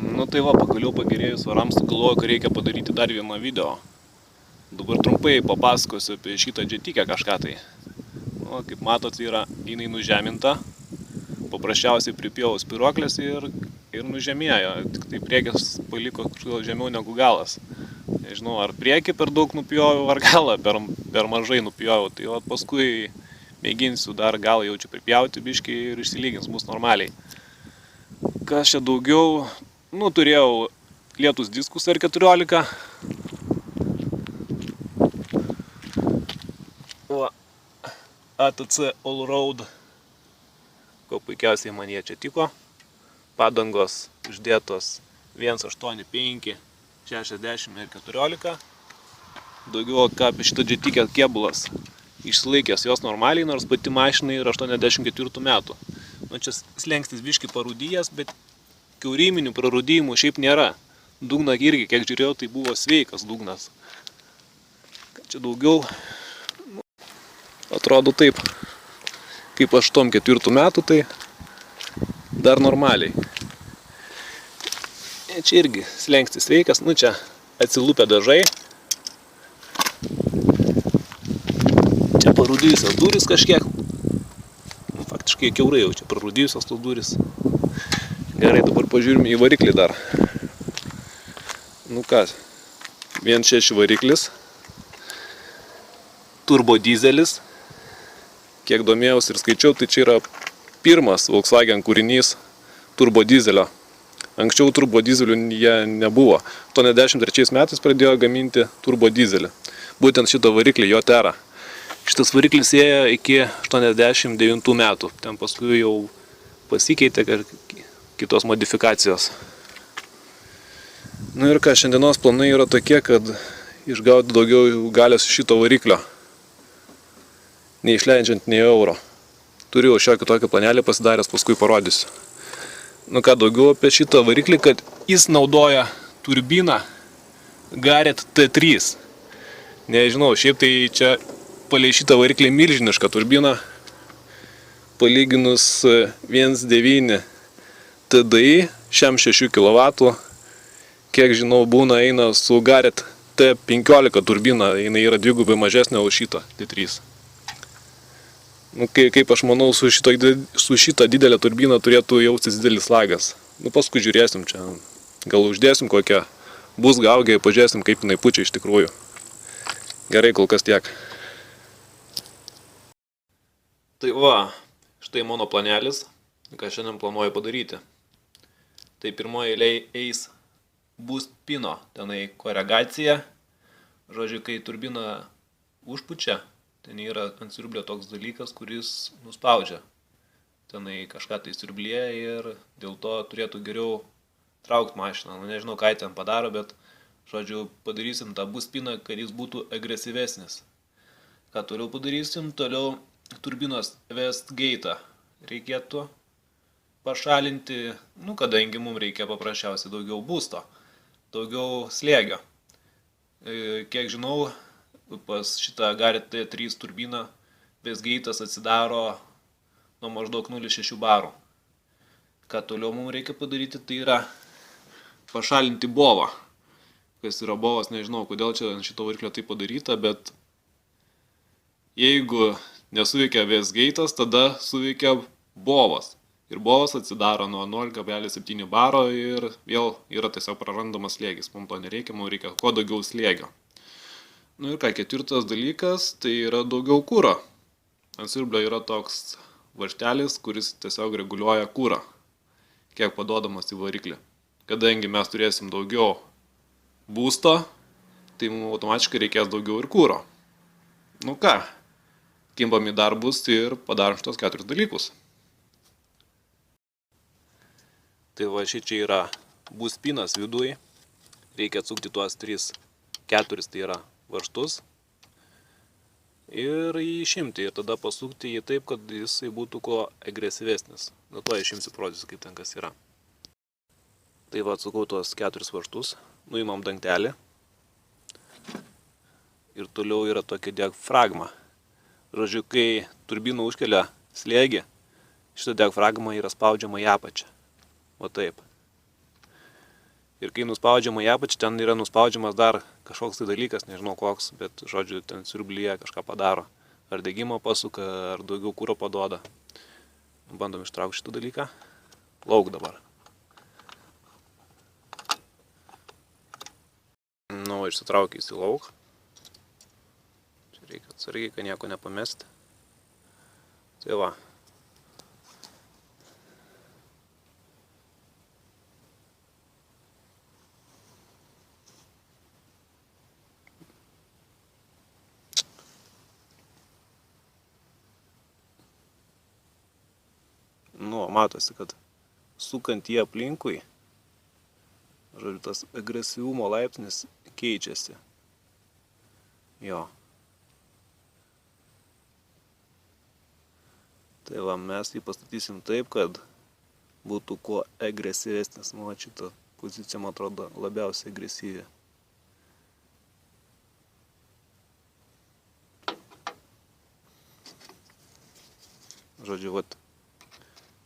Nu tai va, pagaliau pagerėjus varams, sugalvoju, kad reikia padaryti dar vieną video. Dabar trumpai papasakosiu apie šitą džetikę kažką tai. Nu, kaip matot, jinai nužeminta. Paprasčiausiai pripjovau spiruoklės ir nužemėjo. Tik tai priekis paliko kažkodėl žemiau negu galas. Nežinau, ar priekį per daug nupjoviau, ar galą per mažai nupjoviau. Tai va, paskui mėginsiu dar galą jaučiu pripjauti biškį ir išsilygins, bus normaliai. Kas čia daugiau? Nu, turėjau lietus diskus R14. Va, ATC Allroad. Ko puikiausiai man jie čia tiko. Padangos uždėtos 185, 60 ir 14. Daugiau ką apie šitą džetikę kėbulas išsilaikęs jos normaliai, nors pati mašina yra 84 metų. Nu, čia slengstis biškį parūdyjas, bet kiauriminių prarūdijimų šiaip nėra. Dugną irgi, kiek žiūrėjau, tai buvo sveikas dugnas. Čia daugiau, nu, atrodo taip, kaip 84 metų, tai dar normaliai. Čia irgi slengstis sveikas, nu čia atsilupę dažai. Čia parūdyjusios durys kažkiek. Nu, faktiškai kiaurai jau čia prarūdyjusios tos durys. Gerai, dabar pažiūrime į variklį dar. Nu ką, 1.6 variklis. Turbo dizelis. Kiek domėjausi ir skaičiau, tai čia yra pirmas Volkswagen kūrinys turbo dizelio. Anksčiau turbo dizelių jie nebuvo. 83 metais pradėjo gaminti turbo dizelį. Būtent šitą variklį, Jotera. Šitas variklis ėjo iki 89 metų. Ten paskui jau pasikeitė kitos modifikacijos. Nu ir ką, šiandienos planai yra tokie, kad išgauti daugiau galios iš šito variklio, neišleidžiant nei euro. Turiu šiokį tokį planelį pasidaręs, paskui parodysiu. Nu ką, daugiau apie šitą variklį, kad jis naudoja turbiną Garrett T3. Nežinau, šiaip tai čia palei šitą variklį milžiniška turbina, palyginus 1.9 TDI, šiam 6 kW, kiek žinau, būna eina su Garrett T15 turbina, jinai yra dvigubai mažesnė už šitą T3. Nu, kaip aš manau, su šitą didelę turbiną turėtų jaustis didelis lagas. Nu, paskui žiūrėsim čia, gal uždėsim kokią bus gaugę, pažiūrėsim, kaip jinai pučia iš tikrųjų. Gerai, kol kas tiek. Tai va, štai mano planelis, ką šiandien planuoju padaryti. Tai pirmoji eilėje eis boost pino, tenai koregacija. Žodžiu, kai turbina užpučia, ten yra ant siurblio toks dalykas, kuris nuspaudžia. Tenai kažką tai siurblėje ir dėl to turėtų geriau traukti mašiną. Nu, nežinau, ką ten padaro, bet, žodžiu, padarysim tą boost piną, kad jis būtų agresyvesnis. Ką toliau padarysim? Toliau turbinos Westgate reikėtų pašalinti, nu, kadangi mums reikia paprasčiausiai daugiau būsto, daugiau slėgio. Kiek žinau, pas šitą Garrett T3 turbiną Westgate'as atsidaro nuo maždaug 0,6 barų. Ką toliau mums reikia padaryti, tai yra pašalinti bovą. Kas yra bovas, nežinau, kodėl čia ant šito variklio tai padaryta, bet jeigu nesuveikia Westgate'as, tada suveikia bovas. Ir bovas atsidaro nuo 0,7 baro ir vėl yra tiesiog prarandamas slėgis. Mums to nereikia, mums reikia kuo daugiau slėgio. Nu ir ką, ketvirtas dalykas, tai yra daugiau kuro. Ant siurblio yra toks varžtelis, kuris tiesiog reguliuoja kurą, kiek paduodamas į variklį. Kadangi mes turėsim daugiau būsto, tai mums automatiškai reikės daugiau ir kuro. Nu ką, kimbam į darbus ir padarom šitos 4 dalykus. Tai va, šičia yra boost pinas viduj. Reikia atsukti tuos 3-4, tai yra varžtus. Ir jį išimti ir tada pasukti jį taip, kad jisai būtų kuo agresyvesnis. Nuo to išimsiu procesus, kaip ten kas yra. Tai va, atsukau tuos 4 varžtus, nuimam dangtelį. Ir toliau yra tokia diafragma. Žodžiu, kai turbina užkelia slėgį, šitą diafragmą yra spaudžiama į apačią. O taip. Ir kai nuspaudžiama į apačią, ten yra nuspaudžiamas dar kažkoks tai dalykas, nežinau koks, bet žodžiu, ten siurblyje kažką padaro. Ar degimo pasuka, ar daugiau kūro paduoda. Bandom ištraukti šitą dalyką. Lauk dabar. Nu, išsitraukia į lauk. Čia reikia atsargiai, kad nieko nepamesti. Tai va. Nu, matosi, kad sukant jį aplinkui, žodžiu, tas agresyvumo laipsnis keičiasi. Jo. Tai va, mes jį pastatysim taip, kad būtų kuo agresyvesnis. Nu, šita pozicija, man atrodo, labiausiai agresyvi. Žodžiu, vat,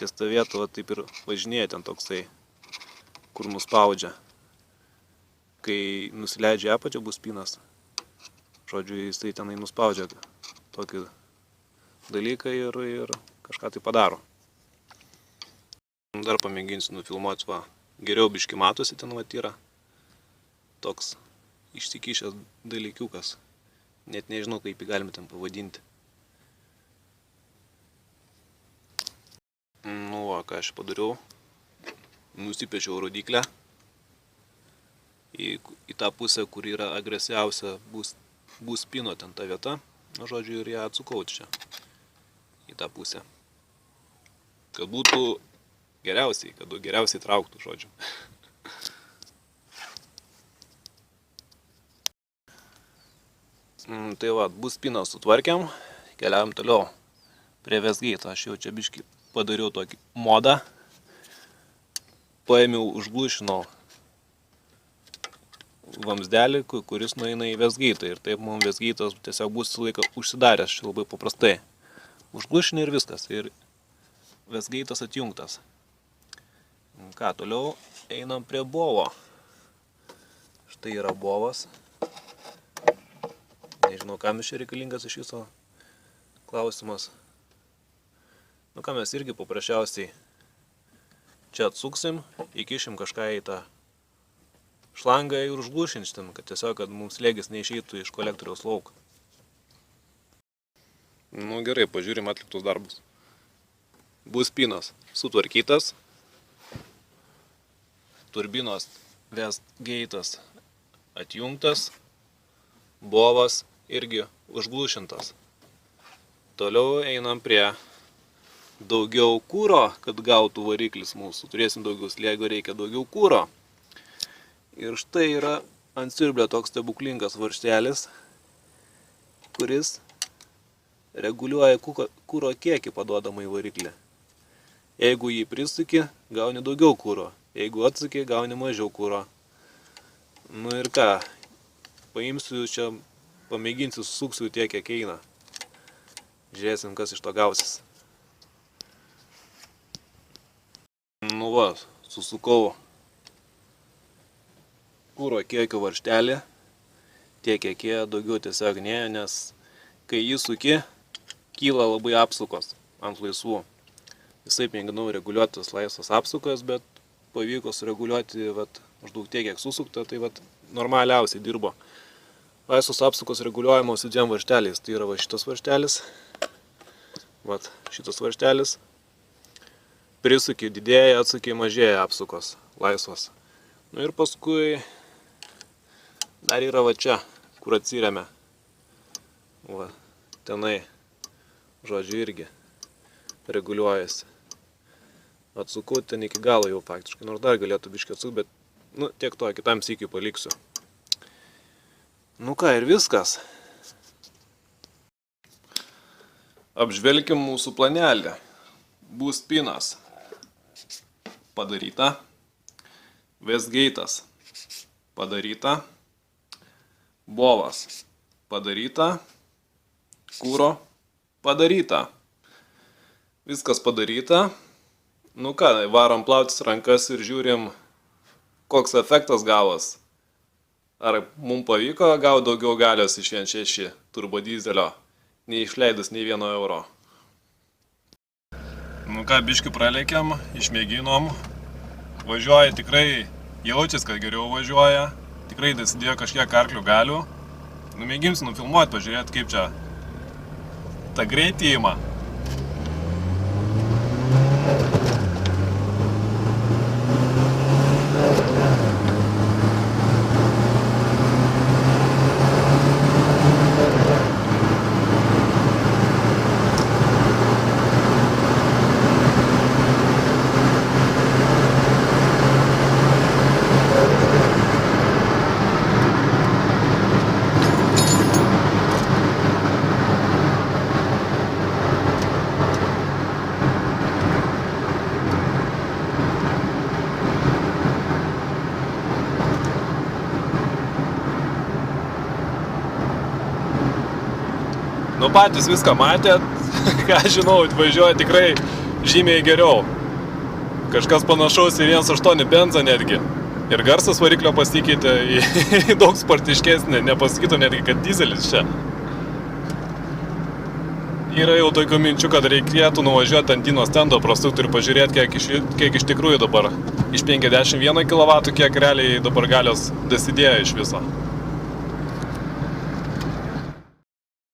ties tą vietą, vat, taip ir važinėja ten toksai, kur nuspaudžia. Kai nusileidžia apačią bus spinas, žodžiu, jisai tenai nuspaudžia tokį dalyką ir kažką tai padaro. Dar pamėginsiu nufilmuoti, va, geriau biški matosi ten vat yra toks išsikišęs dalykiukas, net nežinau, kaip jį galime ten pavadinti. Nu va, ką aš padariau, nusipiečiau rodyklę į tą pusę, kur yra agresyviausia bus spino ten ta vieta, nu, žodžiu, ir ją atsukau čia į tą pusę, kad būtų geriausiai, kad geriausiai trauktų, žodžiu. Tai va, bus spiną sutvarkiam, keliavam toliau prie Westgate. Aš jau čia biškį padariau tokį modą, paėmiau, užglušinau vamsdelį, kuris nueina į Westgate, ir taip mums Westgate'as tiesiog bus laiką užsidaręs, čia labai paprastai. Užglušini ir viskas, ir Westgate'as atjungtas. Ką, toliau einam prie bovo. Štai yra bovas. Nežinau, kam iš čia reikalingas iš viso klausimas. Nu ką, mes irgi paprasčiausiai čia atsuksim, įkišim kažką į tą šlangą ir užglušinsim, kad tiesiog, kad mums slėgis neišeitų iš kolektoriaus lauko. Nu gerai, pažiūrim atliktus darbus. Bus spinas sutvarkytas, turbinos Westgate'as atjungtas, bovas irgi užglušintas. Toliau einam prie daugiau kūro, kad gautų variklis mūsų. Turėsim daugiau slėgio, reikia daugiau kūro. Ir štai yra ant siurblio toks stebuklingas varžtelis, kuris reguliuoja kūro kiekį paduodamą į variklį. Jeigu jį prisuki, gauni daugiau kūro. Jeigu atsuki, gauni mažiau kūro. Nu ir ką, paimsiu čia, pamėginsiu, susuksiu tiek, kiek eina. Žiūrėsim, kas iš to gausis. Nu va, susukau kūro kiekio varžtelį, tiek kiek jie, daugiau tiesiog ne, nes kai jį suki, kyla labai apsukos ant laisvų. Visai mėginau reguliuoti tas laisvas apsukas, bet pavyko sureguliuoti maždaug tiek, kiek susukta, tai normaliausiai dirbo. Laisvos apsukos reguliuojamos dviem varžteliais, tai yra va šitas varžtelis, šitas varžtelis. Prisuki didėja, atsuki mažėja apsukos laisvos. Nu ir paskui dar yra va čia, kur atsiremia. Va, tenai, žodžiu, irgi reguliuojasi. Atsukau ten iki galo jau faktiškai, nors dar galėtų biškį atsukti, bet tiek to, kitam sykiui paliksiu. Nu ką, ir viskas. Apžvelkim mūsų planelį. Bus spinas padaryta, Westgate'as padaryta, bovas padaryta, kūro padaryta. Viskas padaryta. Nu ką, varom plautis rankas ir žiūrim, koks efektas gavos. Ar mums pavyko gauti daugiau galios iš 1.6 turbo dizelio, neišleidus nei 1 euro. Nu ką, biškį pralekiam, išmėginom. Važiuoja tikrai, jaučiasi, kad geriau važiuoja. Tikrai dasidėjo kažkiek arklių galių. Numėginsiu nufilmuoti, pažiūrėti, kaip čia tą greitį ima. Nu patys viską matėt, ką žinau, važiuoja tikrai žymiai geriau. Kažkas panašaus į 1.8 benzą netgi. Ir garsas variklio pasikeitė į daug spartiškesnį, nepasakytų netgi, kad dizelis čia. Yra jau tokių minčių, kad reikėtų nuvažiuoti ant Dino stendo prastuktų ir pažiūrėti, kiek iš tikrųjų dabar iš 51 kW, kiek realiai dabar galios dasidėjo iš viso.